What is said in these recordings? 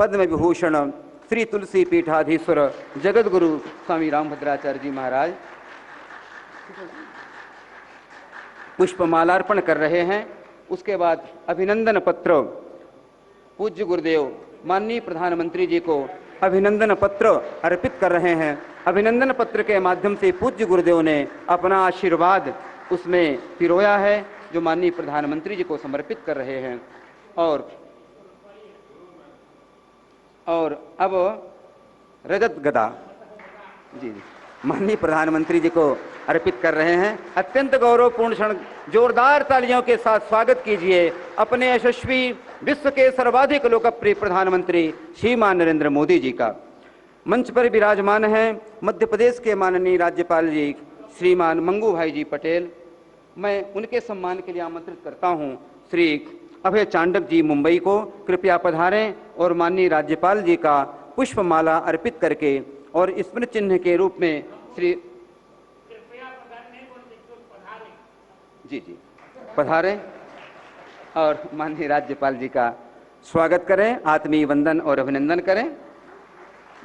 पद्म विभूषण श्री तुलसी पीठाधीश्वर जगत गुरु स्वामी रामभद्राचार्य जी महाराज पुष्पमालार्पण कर रहे हैं। उसके बाद अभिनंदन पत्र पूज्य गुरुदेव माननीय प्रधानमंत्री जी को अभिनंदन पत्र अर्पित कर रहे हैं। अभिनंदन पत्र के माध्यम से पूज्य गुरुदेव ने अपना आशीर्वाद उसमें पिरोया है, जो माननीय प्रधानमंत्री जी को समर्पित कर रहे हैं। और अब रजत गदा जी माननीय प्रधानमंत्री जी को अर्पित कर रहे हैं। अत्यंत गौरवपूर्ण क्षण, जोरदार तालियों के साथ स्वागत कीजिए अपने यशस्वी विश्व के सर्वाधिक लोकप्रिय प्रधानमंत्री श्रीमान नरेंद्र मोदी जी का। मंच पर विराजमान हैं मध्य प्रदेश के माननीय राज्यपाल जी श्रीमान मंगू भाई जी पटेल। मैं उनके सम्मान के लिए आमंत्रित करता हूं श्री अभय चांडक जी मुंबई को। कृपया पधारें और माननीय राज्यपाल जी का पुष्पमाला अर्पित करके और स्मृति चिन्ह के रूप में श्री जी पधारें और माननीय राज्यपाल जी का स्वागत करें, आत्मीय वंदन और अभिनंदन करें।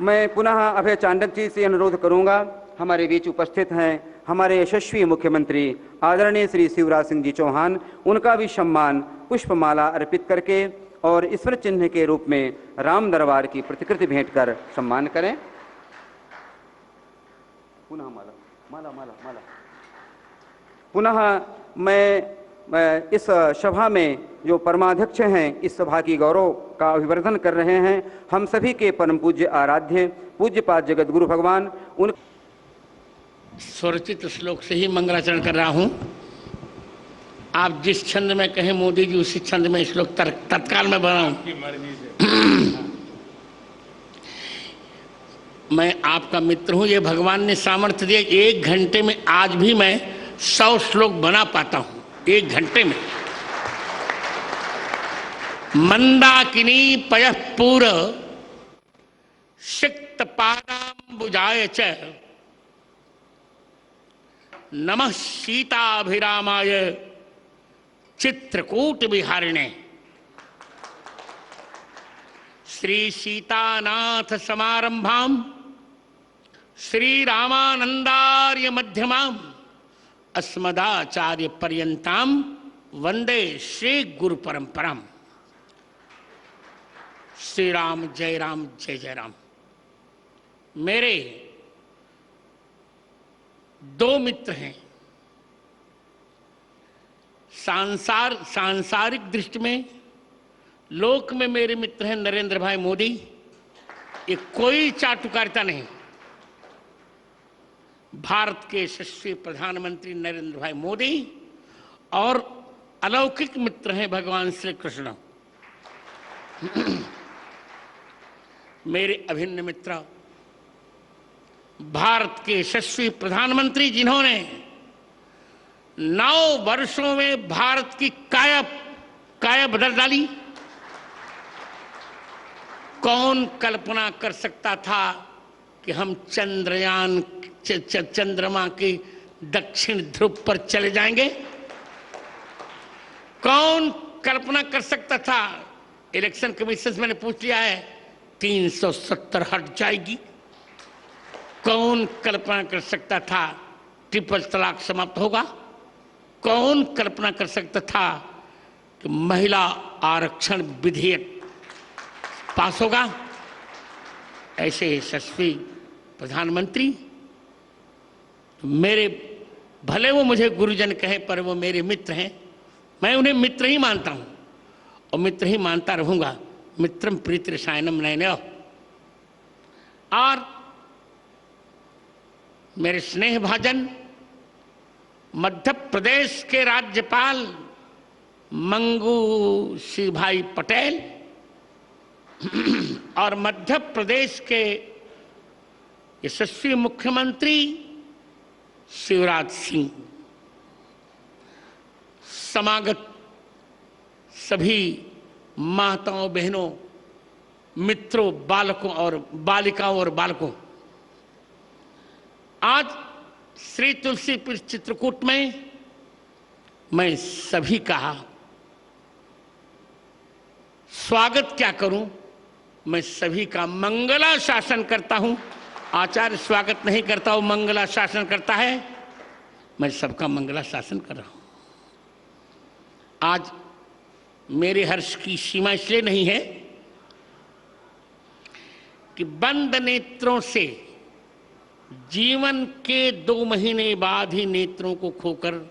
मैं पुनः अभय चांडक जी से अनुरोध करूंगा, हमारे बीच उपस्थित हैं हमारे यशस्वी मुख्यमंत्री आदरणीय श्री शिवराज सिंह जी चौहान, उनका भी सम्मान पुष्पमाला अर्पित करके और स्मृति चिन्ह के रूप में राम दरबार की प्रतिकृति भेंट कर सम्मान करें। पुनः माला माला माला माला पुनः मैं इस सभा में जो परमाध्यक्ष हैं इस सभा की गौरव का अभिवर्धन कर रहे हैं, हम सभी के परम पूज्य आराध्य पूज्यपाद जगत गुरु भगवान उन स्वरचित श्लोक से ही मंगलाचरण कर रहा हूं। आप जिस छंद में कहें मोदी जी उसी छंद में श्लोक तत्काल में बनाऊं। मैं आपका मित्र हूं, ये भगवान ने सामर्थ्य दिया। 1 घंटे में आज भी मैं 100 श्लोक बना पाता हूं, 1 घंटे में। मंदाकिनी पयःपूर सिक्त पादाम्बुजाय च नमः सीताभिरामाय चित्रकूट विहारिणे। श्री सीतानाथ समारंभाम श्री रामानंदार्य मध्यमाम अस्मदाचार्य पर्यंताम वंदे श्री गुरु परंपराम। श्री राम जय राम। मेरे 2 मित्र हैं। सांसारिक दृष्टि में लोक में मेरे मित्र हैं नरेंद्र भाई मोदी। ये कोई चाटुकारिता नहीं। भारत के यशस्वी प्रधानमंत्री नरेंद्र भाई मोदी और अलौकिक मित्र हैं भगवान श्री कृष्ण। मेरे अभिन्न मित्र भारत के यशस्वी प्रधानमंत्री जिन्होंने 9 वर्षों में भारत की काया बदल डाली। कौन कल्पना कर सकता था कि हम चंद्रमा के दक्षिण ध्रुव पर चले जाएंगे? कौन कल्पना कर सकता था? इलेक्शन कमीशन से मैंने पूछ लिया है, 370 हट जाएगी। कौन कल्पना कर सकता था ट्रिपल तलाक समाप्त होगा? कौन कल्पना कर सकता था कि महिला आरक्षण विधेयक पास होगा? ऐसे यशस्वी प्रधानमंत्री मेरे, भले वो मुझे गुरुजन कहे पर वो मेरे मित्र हैं। मैं उन्हें मित्र ही मानता हूं और मित्र ही मानता रहूंगा। मित्रम प्रीति सायनम नयनयो। और मेरे स्नेह भाजन मध्य प्रदेश के राज्यपाल मंगू सिंह भाई पटेल और मध्य प्रदेश के यशस्वी मुख्यमंत्री शिवराज सिंह, समागत सभी माताओं बहनों मित्रों बालकों और बालिकाओं और बालकों, आज श्री तुलसी चित्रकूट में मैं सभी का स्वागत क्या करूं, मैं सभी का मंगलाशासन करता हूं। आचार्य स्वागत नहीं करता, वो मंगलाशासन करता है। मैं सबका मंगलाशासन कर रहा हूं। आज मेरे हर्ष की सीमा इसलिए नहीं है कि बंद नेत्रों से जीवन के 2 महीने बाद ही नेत्रों को खोकर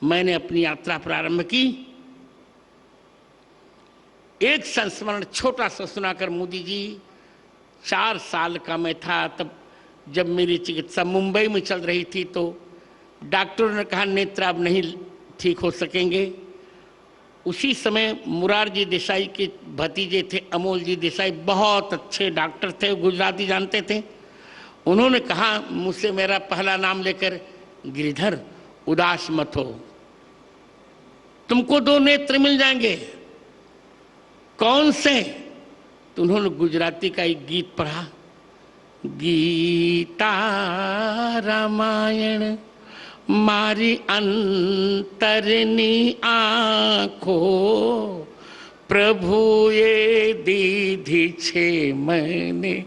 मैंने अपनी यात्रा प्रारंभ की। एक संस्मरण छोटा सा सुनाकर मोदी जी, 4 साल का मैं था तब, जब मेरी चिकित्सा मुंबई में चल रही थी, तो डॉक्टरों ने कहा नेत्र अब नहीं ठीक हो सकेंगे। उसी समय मुरारजी देसाई के भतीजे थे अमोल जी देसाई, बहुत अच्छे डॉक्टर थे, गुजराती जानते थे। उन्होंने कहा मुझसे, मेरा पहला नाम लेकर, गिरिधर उदास मत हो, तुमको 2 नेत्र मिल जाएंगे। कौन से? तो उन्होंने गुजराती का एक गीत पढ़ा, गीता रामायण मारी अंतरनी आँखो, प्रभुए दीधी छे मैंने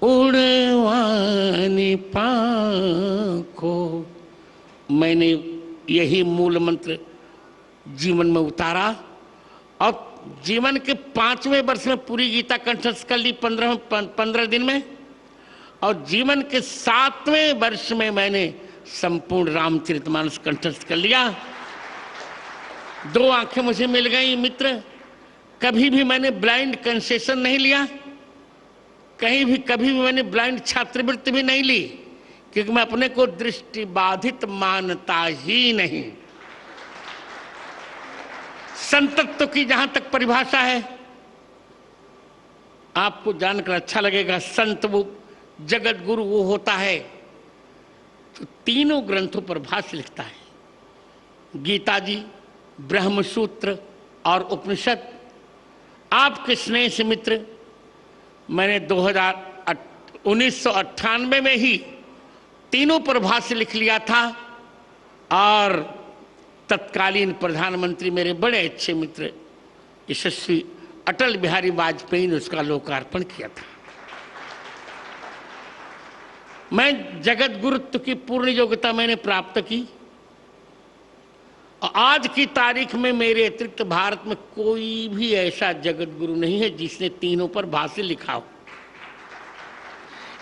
उड़वानी पाँखो। मैंने यही मूल मंत्र जीवन में उतारा और जीवन के 5वें वर्ष में पूरी गीता कंठस्थ कर ली 15 दिन में, और जीवन के 7वें वर्ष में मैंने संपूर्ण रामचरितमानस कंठस्थ कर लिया। 2 आंखें मुझे मिल गई मित्र। कभी भी मैंने ब्लाइंड कंसेशन नहीं लिया, कहीं भी कभी भी मैंने ब्लाइंड छात्रवृत्ति भी नहीं ली, क्योंकि मैं अपने को दृष्टि बाधित मानता ही नहीं। संतत्व की जहां तक परिभाषा है, आपको जानकर अच्छा लगेगा। संत वो जगत गुरु वो होता है तो तीनों ग्रंथों पर भाष्य लिखता है, गीता जी, ब्रह्मसूत्र और उपनिषद। आपके स्नेह से मित्र, मैंने 1998 में ही तीनों पर भाष्य लिख लिया था, और तत्कालीन प्रधानमंत्री मेरे बड़े अच्छे मित्र यशस्वी अटल बिहारी वाजपेयी ने उसका लोकार्पण किया था। मैं जगत गुरुत्व की पूर्ण योग्यता मैंने प्राप्त की, और आज की तारीख में मेरे अतिरिक्त भारत में कोई भी ऐसा जगत गुरु नहीं है जिसने तीनों पर भाष्य लिखा हो।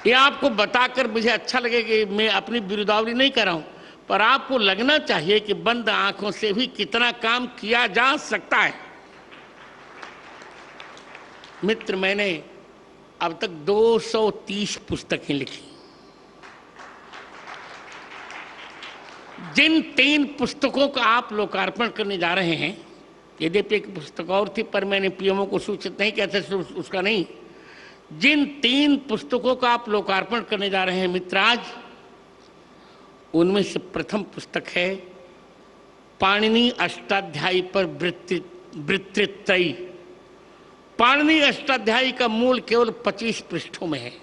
ये आपको बताकर मुझे अच्छा लगेगा कि मैं अपनी बिरुदावली नहीं कर रहा हूं, पर आपको लगना चाहिए कि बंद आंखों से भी कितना काम किया जा सकता है। मित्र, मैंने अब तक 230 पुस्तकें लिखी। जिन 3 पुस्तकों का आप लोकार्पण करने जा रहे हैं, यद्यपि एक पुस्तक और थी पर मैंने पीएमओ को सूचित नहीं किया था, उसका नहीं। जिन 3 पुस्तकों का आप लोकार्पण करने जा रहे हैं मित्र आज, उनमें से प्रथम पुस्तक है पाणिनि अष्टाध्यायी पर वृत्तित्रयी। पाणिनि अष्टाध्यायी का मूल केवल 25 पृष्ठों में है।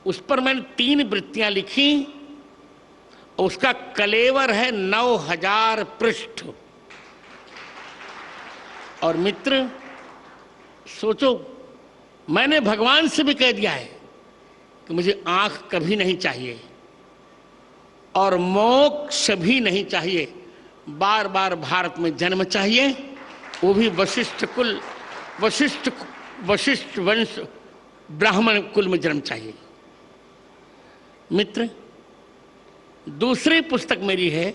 उस पर मैंने 3 वृत्तियां लिखी, उसका कलेवर है 9000 पृष्ठ। और मित्र सोचो, मैंने भगवान से भी कह दिया है कि मुझे आंख कभी नहीं चाहिए और मोक्ष भी नहीं चाहिए, बार बार भारत में जन्म चाहिए, वो भी वशिष्ठ वंश ब्राह्मण कुल में जन्म चाहिए। मित्र, दूसरी पुस्तक मेरी है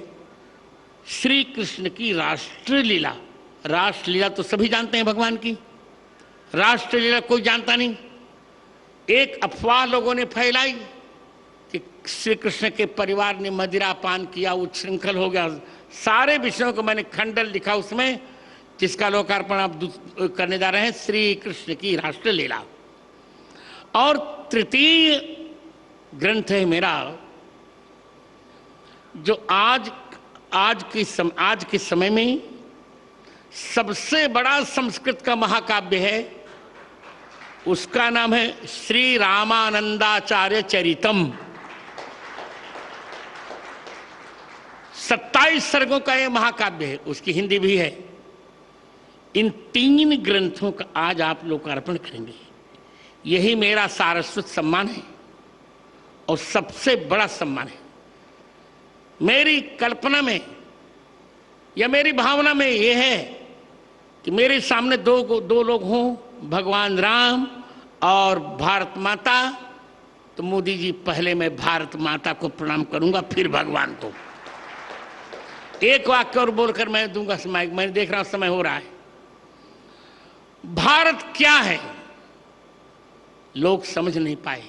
श्री कृष्ण की राष्ट्रलीला। राष्ट्रलीला तो सभी जानते हैं भगवान की, राष्ट्रलीला कोई जानता नहीं। एक अफवाह लोगों ने फैलाई कि श्री कृष्ण के परिवार ने मदिरा पान किया, उच्छृंखल हो गया। सारे विषयों को मैंने खंडन लिखा उसमें, जिसका लोकार्पण आप करने जा रहे हैं, श्री कृष्ण की राष्ट्रलीला। और तृतीय ग्रंथ है मेरा, जो आज के समय में सबसे बड़ा संस्कृत का महाकाव्य है। उसका नाम है श्री रामानंदाचार्य चरितम। 27 सर्गों का यह महाकाव्य है, उसकी हिंदी भी है। इन 3 ग्रंथों का आज आप लोकार्पण करेंगे। यही मेरा सारस्वत सम्मान है और सबसे बड़ा सम्मान है। मेरी कल्पना में या मेरी भावना में यह है कि मेरे सामने दो लोग हों, भगवान राम और भारत माता। तो मोदी जी, पहले मैं भारत माता को प्रणाम करूंगा, फिर भगवान को। एक वाक्य और बोलकर मैं दूंगा समय। मैं देख रहा हूं समय हो रहा है। भारत क्या है लोग समझ नहीं पाए।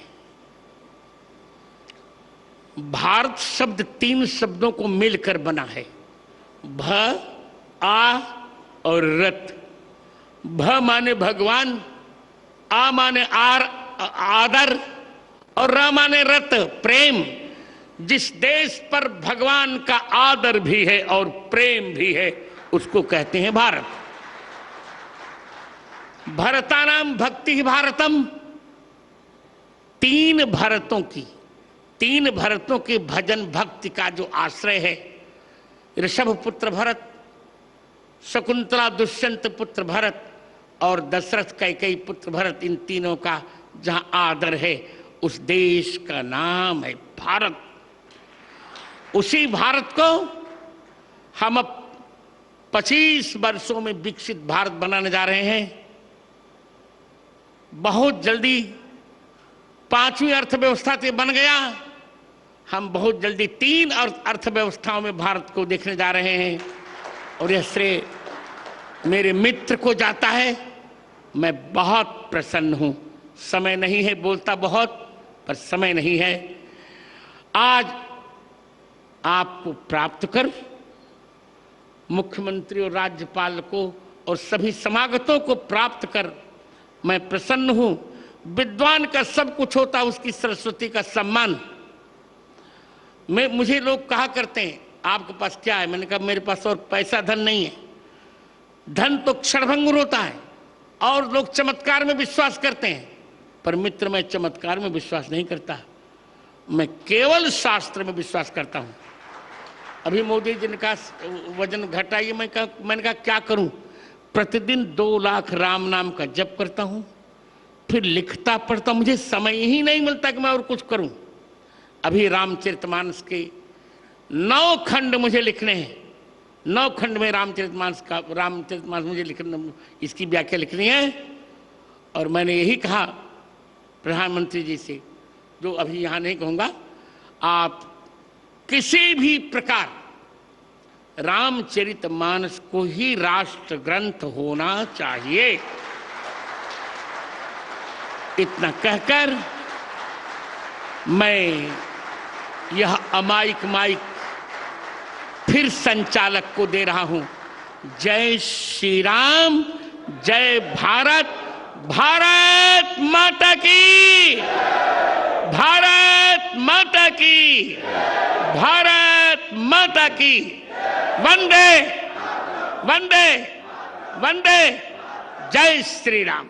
भारत शब्द 3 शब्दों को मिलकर बना है, भ, आ और रत। भ माने भगवान, आ माने आदर और र माने रत, प्रेम। जिस देश पर भगवान का आदर भी है और प्रेम भी है उसको कहते हैं भारत। भरतानाम भक्ति भारतम। 3 भरतों के भजन भक्ति का जो आश्रय है, ऋषभ पुत्र भरत, शकुंतला दुष्यंत पुत्र भरत और दशरथ कैकेयी पुत्र भरत, इन तीनों का जहां आदर है उस देश का नाम है भारत। उसी भारत को हम अब 25 वर्षों में विकसित भारत बनाने जा रहे हैं। बहुत जल्दी 5वीं अर्थव्यवस्था से बन गया। हम बहुत जल्दी 3 अर्थव्यवस्थाओं में भारत को देखने जा रहे हैं और यह श्रेय मेरे मित्र को जाता है। मैं बहुत प्रसन्न हूं। समय नहीं है, बोलता बहुत पर समय नहीं है। आज आपको प्राप्त कर, मुख्यमंत्री और राज्यपाल को और सभी समागतों को प्राप्त कर मैं प्रसन्न हूं। विद्वान का सब कुछ होता, उसकी सरस्वती का सम्मान। मुझे लोग कहा करते हैं आपके पास क्या है? मैंने कहा मेरे पास और पैसा धन नहीं है। धन तो क्षणभंगुर होता है और लोग चमत्कार में विश्वास करते हैं, पर मित्र मैं चमत्कार में विश्वास नहीं करता। मैं केवल शास्त्र में विश्वास करता हूं। अभी मोदी जी ने कहा वजन घटाइए। मैंने कहा क्या करूं? प्रतिदिन 2 लाख राम नाम का जप करता हूं, फिर लिखता पढ़ता। मुझे समय ही नहीं मिलता कि मैं और कुछ करूं। अभी रामचरितमानस के 9 खंड मुझे लिखने हैं। 9 खंड में रामचरितमानस मुझे लिखना, इसकी व्याख्या लिखनी है। और मैंने यही कहा प्रधानमंत्री जी से, जो अभी यहां नहीं कहूंगा, आप किसी भी प्रकार रामचरितमानस को ही राष्ट्र ग्रंथ होना चाहिए। इतना कहकर मैं यह अमायिक माइक फिर संचालक को दे रहा हूं। जय श्री राम, जय भारत, भारत माता की, भारत माता की, भारत माता की। वंदे वंदे वंदे। जय श्री राम।